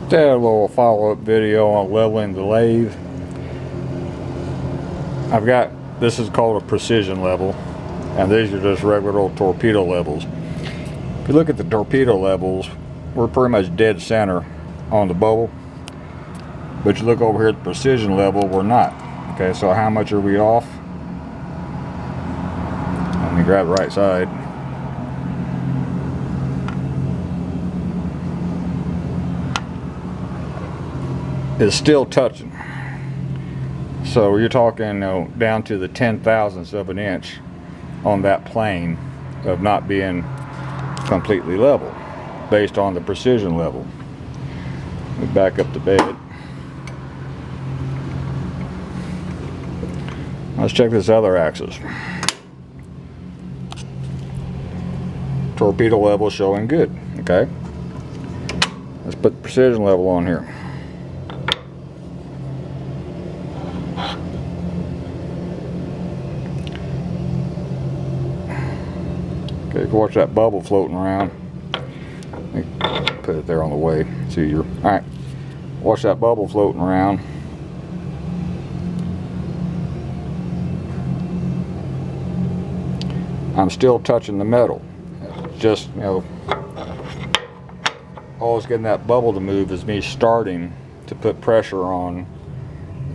Did a little follow-up video on leveling the lathe. This is called a precision level, and these are just regular old torpedo levels. If you look at the torpedo levels, we're pretty much dead center on the bubble, but you look over here at the precision level, we're not. Okay, so how much are we off? Let me grab the right side. It's still touching. So you're talking down to the 10,000ths of an inch on that plane of not being completely level based on the precision level. Let me back up the bed. Let's check this other axis. Torpedo level showing good. Okay, let's put the precision level on here. Okay, if you watch that bubble floating around, let me put it there on the way. It's easier. Alright, watch that bubble floating around. I'm still touching the metal. Just, all it's getting that bubble to move is me starting to put pressure on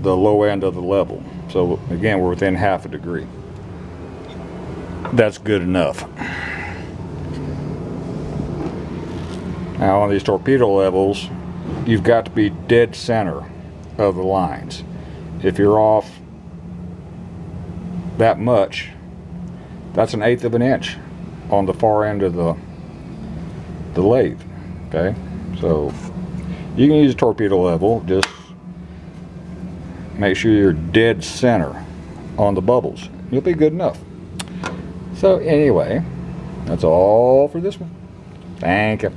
the low end of the level. So again, we're within half a degree. That's good enough. Now on these torpedo levels, you've got to be dead center of the lines. If you're off that much, that's 1/8 of an inch on the far end of the lathe. Okay, so you can use a torpedo level, just make sure you're dead center on the bubbles. You'll be good enough. So anyway, that's all for this one. Thank you.